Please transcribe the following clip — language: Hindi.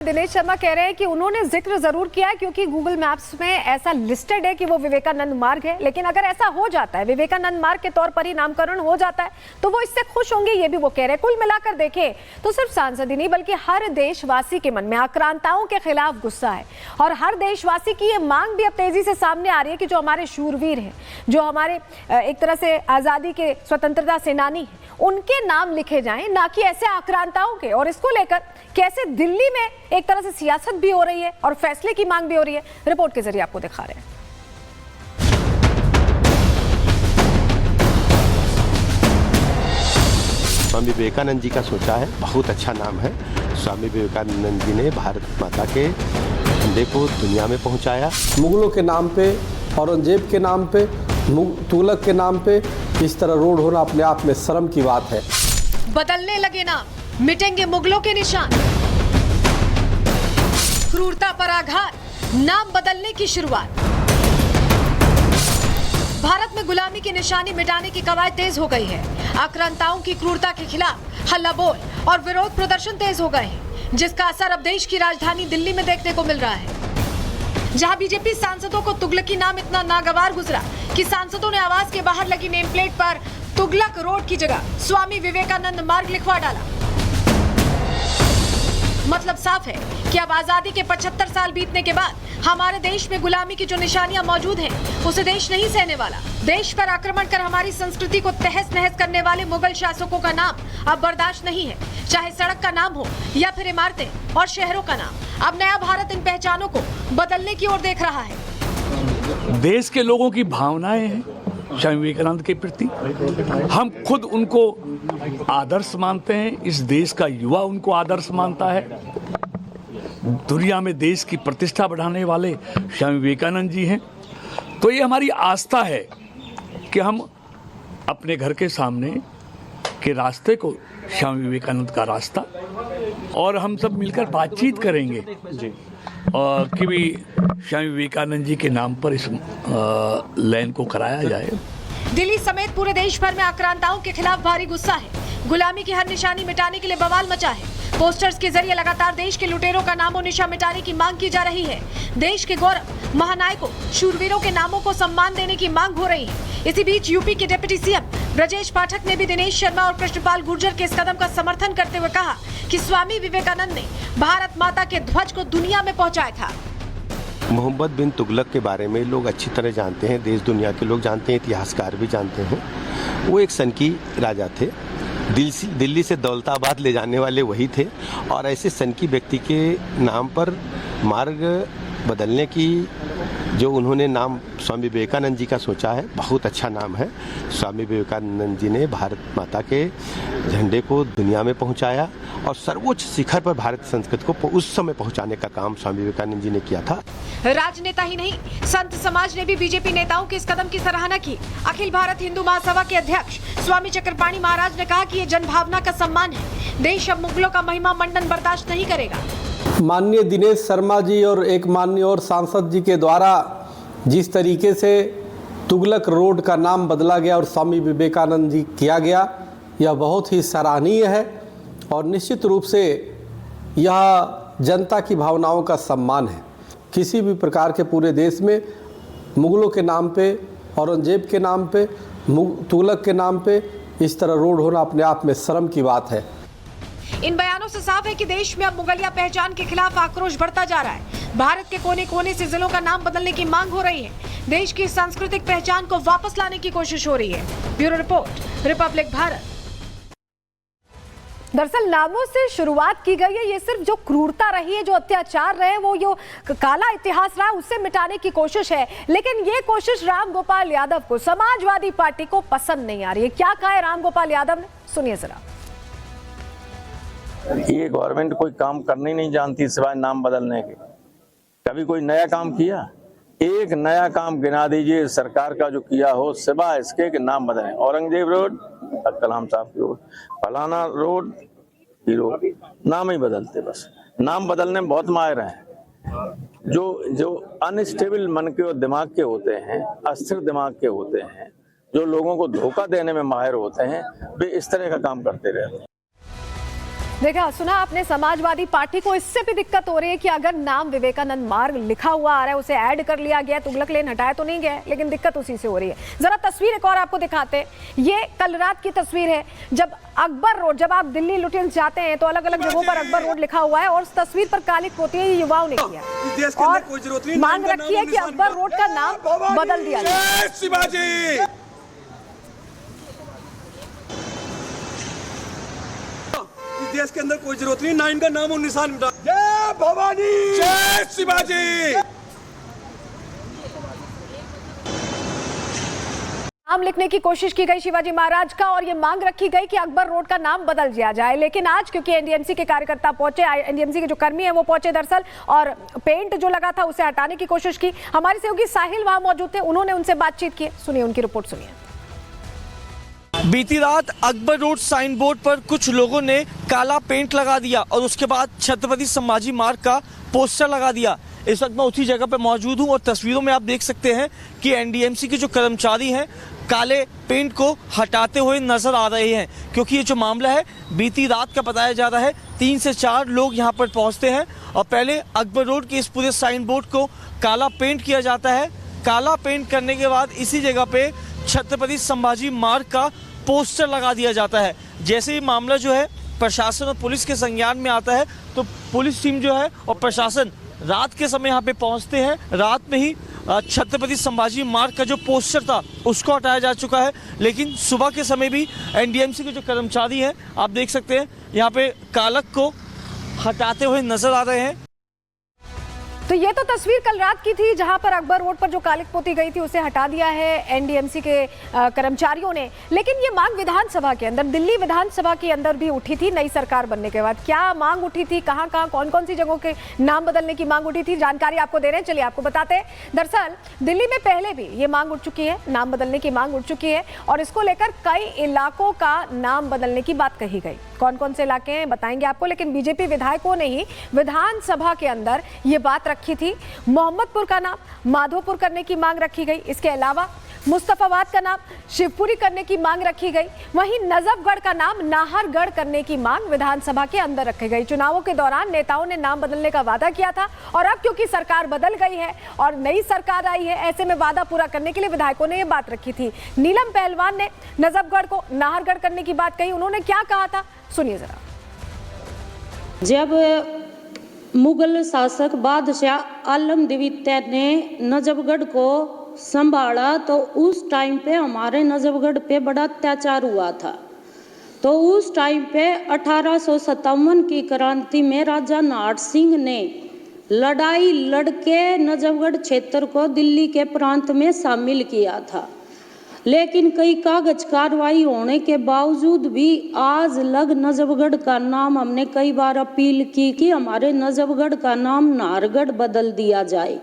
दिनेश शर्मा कह रहे हैं कि उन्होंने जिक्र जरूर किया है क्योंकि गूगल मैप्स में ऐसा लिस्टेड है कि वो विवेकानंद मार्ग है, लेकिन अगर ऐसा हो जाता है, विवेकानंद मार्ग के तौर पर ही नामकरण हो जाता है, तो वो इससे खुश होंगे, ये भी वो कह रहे हैं। कुल मिलाकर देखें तो सिर्फ सांसद ही नहीं बल्कि हर देशवासी के मन में आक्रांताओं के खिलाफ गुस्सा है और हर देशवासी की ये मांग भी अब तेजी से सामने आ रही है कि जो हमारे शूरवीर हैं, जो हमारे एक तरह से आजादी के स्वतंत्रता सेनानी हैं, उनके नाम लिखे जाएं, ना कि ऐसे आक्रांताओं के। और इसको लेकर कैसे दिल्ली में एक तरह से सियासत भी हो रही है और फैसले की मांग भी हो रही है, रिपोर्ट के जरिए आपको दिखा रहे हैं। स्वामी विवेकानंद जी का सोचा है, बहुत अच्छा नाम है। स्वामी विवेकानंद जी ने भारत माता के झंडे को दुनिया में पहुंचाया। मुगलों के नाम पे, औरंगजेब के नाम पे, तुगलक के नाम पे इस तरह रोड होना अपने आप में शर्म की बात है। बदलने लगे नाम, मिटेंगे मुगलों के निशान। क्रूरता पर आघात, नाम बदलने की शुरुआत। भारत में गुलामी की निशानी मिटाने की कवायद तेज हो गई है। आक्रांताओं की क्रूरता के खिलाफ हल्ला बोल और विरोध प्रदर्शन तेज हो गए हैं, जिसका असर अब देश की राजधानी दिल्ली में देखने को मिल रहा है, जहां बीजेपी सांसदों को तुगलकी नाम इतना नागवार गुजरा कि सांसदों ने आवास के बाहर लगी नेम प्लेट पर तुगलक रोड की जगह स्वामी विवेकानंद मार्ग लिखवा डाला। मतलब साफ है कि अब आजादी के 75 साल बीतने के बाद हमारे देश में गुलामी की जो निशानियां मौजूद हैं, उसे देश नहीं सहने वाला। देश पर आक्रमण कर हमारी संस्कृति को तहस नहस करने वाले मुगल शासकों का नाम अब बर्दाश्त नहीं है, चाहे सड़क का नाम हो या फिर इमारतें और शहरों का नाम। अब नया भारत इन पहचानों को बदलने की ओर देख रहा है। देश के लोगों की भावनाएं हैं स्वामी विवेकानंद के प्रति, हम खुद उनको आदर्श मानते हैं, इस देश का युवा उनको आदर्श मानता है। दुनिया में देश की प्रतिष्ठा बढ़ाने वाले स्वामी विवेकानंद जी हैं। तो ये हमारी आस्था है कि हम अपने घर के सामने के रास्ते को स्वामी विवेकानंद का रास्ता, और हम सब मिलकर बातचीत करेंगे और कि भी स्वामी विवेकानंद जी के नाम पर इस लैंड को कराया जाए। दिल्ली समेत पूरे देश भर में आक्रांताओं के खिलाफ भारी गुस्सा है। गुलामी की हर निशानी मिटाने के लिए बवाल मचा है। पोस्टर्स के जरिए लगातार देश के लुटेरों का नामो निशा मिटाने की मांग की जा रही है। देश के गौरव, महानायकों, शूरवीरों के नामों को सम्मान देने की मांग हो रही है। इसी बीच यूपी के डिप्टी सीएम ब्रजेश पाठक ने भी दिनेश शर्मा और कृष्णपाल गुर्जर के इस कदम का समर्थन करते हुए कहा कि स्वामी विवेकानंद ने भारत माता के ध्वज को दुनिया में पहुंचाया था। मोहम्मद बिन तुगलक के बारे में लोग अच्छी तरह जानते हैं, देश दुनिया के लोग जानते हैं, इतिहासकार भी जानते हैं। वो एक सनकी राजा थे। दिल्ली से दौलताबाद ले जाने वाले वही थे, और ऐसे सनकी व्यक्ति के नाम पर मार्ग बदलने की जो उन्होंने नाम स्वामी विवेकानंद जी का सोचा है, बहुत अच्छा नाम है। स्वामी विवेकानंद जी ने भारत माता के झंडे को दुनिया में पहुंचाया और सर्वोच्च शिखर पर भारतीय संस्कृति को उस समय पहुंचाने का काम स्वामी विवेकानंद जी ने किया था। राजनेता ही नहीं, संत समाज ने भी बीजेपी नेताओं के इस कदम की सराहना की। अखिल भारत हिंदू महासभा के अध्यक्ष स्वामी चक्रपाणी महाराज ने कहा कि ये जनभावना का सम्मान है। देश अब मुगलों का महिमा मंडन बर्दाश्त नहीं करेगा। माननीय दिनेश शर्मा जी और एक माननीय और सांसद जी के द्वारा जिस तरीके से तुगलक रोड का नाम बदला गया और स्वामी विवेकानंद जी किया गया, यह बहुत ही सराहनीय है और निश्चित रूप से यह जनता की भावनाओं का सम्मान है। किसी भी प्रकार के पूरे देश में मुगलों के नाम पे, औरंगजेब के नाम पे, तुगलक के नाम पे इस तरह रोड होना अपने आप में शर्म की बात है। इन बयानों से साफ है कि देश में अब मुगलिया पहचान के खिलाफ आक्रोश बढ़ता जा रहा है। भारत के कोने कोने से जिलों का नाम बदलने की मांग हो रही है। देश की सांस्कृतिक पहचान को वापस लाने की कोशिश हो रही है। Bureau report, Republic Bharat. दरअसल नामों से शुरुआत की गई है। ये सिर्फ जो क्रूरता रही है, जो अत्याचार रहे, वो जो काला इतिहास रहा, उससे मिटाने की कोशिश है। लेकिन ये कोशिश राम गोपाल यादव को, समाजवादी पार्टी को पसंद नहीं आ रही है। क्या कहा है राम गोपाल यादव ने, सुनिए जरा। ये गवर्नमेंट कोई काम करने नहीं जानती सिवाय नाम बदलने के। कभी कोई नया काम किया? एक नया काम गिना दीजिए सरकार का जो किया हो, सिवाय इसके कि नाम बदलें। औरंगजेब रोड, कलाम साहब की रोड, फलाना रोड की रोड, नाम ही बदलते। बस नाम बदलने में बहुत माहिर हैं। जो अनस्टेबल मन के और दिमाग के होते हैं, अस्थिर दिमाग के होते हैं, जो लोगों को धोखा देने में माहिर होते हैं, वे इस तरह का काम करते रहते हैं। देखा, सुना आपने, समाजवादी पार्टी को इससे भी दिक्कत हो रही है कि अगर नाम विवेकानंद मार्ग लिखा हुआ आ रहा है, उसे ऐड कर लिया गया, तुगलक लेन हटाया तो नहीं गया, लेकिन दिक्कत उसी से हो रही है। जरा तस्वीर एक और आपको दिखाते हैं। ये कल रात की तस्वीर है, जब अकबर रोड, जब आप दिल्ली लुटियंस जाते हैं तो अलग अलग जगहों पर अकबर रोड लिखा हुआ है और उस तस्वीर पर काली पोती युवाओं ने किया और मांग रखी है कि अकबर रोड का नाम बदल दिया जाए। देश के अंदर कोई जरूरत नहीं, ना इनका नाम और निशान मिटा। जय भवानी, जय शिवाजी। नाम लिखने की कोशिश की गई शिवाजी महाराज का और ये मांग रखी गई कि अकबर रोड का नाम बदल दिया जाए। लेकिन आज क्योंकि एनडीएमसी के कार्यकर्ता पहुंचे, एनडीएमसी के जो कर्मी हैं वो पहुंचे दरअसल, और पेंट जो लगा था उसे हटाने की कोशिश की। हमारे सहयोगी साहिल वहां मौजूद थे, उन्होंने उनसे बातचीत की। सुनिए उनकी रिपोर्ट, सुनिए। बीती रात अकबर रोड साइन बोर्ड पर कुछ लोगों ने काला पेंट लगा दिया और उसके बाद छत्रपति संभाजी मार्ग का पोस्टर लगा दिया। इस वक्त मैं उसी जगह पर मौजूद हूं और तस्वीरों में आप देख सकते हैं कि एनडीएमसी के जो कर्मचारी हैं काले पेंट को हटाते हुए नजर आ रहे हैं, क्योंकि ये जो मामला है बीती रात का बताया जा रहा है। 3 से 4 लोग यहाँ पर पहुँचते हैं और पहले अकबर रोड के इस पूरे साइन बोर्ड को काला पेंट किया जाता है। काला पेंट करने के बाद इसी जगह पे छत्रपति संभाजी मार्ग का पोस्टर लगा दिया जाता है। जैसे ही मामला जो है प्रशासन और पुलिस के संज्ञान में आता है तो पुलिस टीम जो है और प्रशासन रात के समय यहाँ पे पहुँचते हैं। रात में ही छत्रपति संभाजी मार्ग का जो पोस्टर था उसको हटाया जा चुका है, लेकिन सुबह के समय भी एनडीएमसी के जो कर्मचारी हैं आप देख सकते हैं यहाँ पे कालक को हटाते हुए नजर आ रहे हैं। तो ये तो तस्वीर कल रात की थी जहां पर अकबर रोड पर जो कालिक पोती गई थी उसे हटा दिया है एनडीएमसी के कर्मचारियों ने। लेकिन ये मांग विधानसभा के अंदर, दिल्ली विधानसभा के अंदर भी उठी थी नई सरकार बनने के बाद। क्या मांग उठी थी, कहां कहां कौन कौन सी जगहों के नाम बदलने की मांग उठी थी, जानकारी आपको दे रहे हैं, चलिए आपको बताते हैं। दरअसल दिल्ली में पहले भी ये मांग उठ चुकी है, नाम बदलने की मांग उठ चुकी है और इसको लेकर कई इलाकों का नाम बदलने की बात कही गई। कौन कौन से इलाके हैं बताएंगे आपको, लेकिन बीजेपी विधायकों ने ही विधानसभा के अंदर ये बात रखी थी। मोहम्मदपुर का नाम माधोपुर करने की मांग रखी गई। इसके अलावा मुस्तफाबाद का नाम शिवपुरी करने की मांग रखी गई। वहीं नजफगढ़ का नाम नाहरगढ़ करने की मांग विधानसभा के अंदर रखी गई। चुनावों के दौरान नेताओं ने नाम बदलने का वादा किया था और अब क्योंकि सरकार बदल गई है और नई सरकार आई है, ऐसे में वादा पूरा करने के लिए विधायकों ने यह बात रखी थी। नीलम पहलवान ने नजफगढ़ को नाहरगढ़ करने की बात कही। उन्होंने क्या कहा था, सुनिए जरा। जब मुगल शासक बादशाह आलम द्वितीय ने नजफगढ़ को संभाला तो उस टाइम पे हमारे नजफगढ़ पे बड़ा अत्याचार हुआ था। तो उस टाइम पे 1857 की क्रांति में राजा नाहर सिंह ने लड़ाई लड़के नजफगढ़ क्षेत्र को दिल्ली के प्रांत में शामिल किया था। लेकिन कई कागज कार्रवाई होने के बावजूद भी आज लग नजफगढ़ का नाम हमने कई बार अपील की कि हमारे नजफगढ़ का नाम नाहरगढ़ बदल दिया जाए।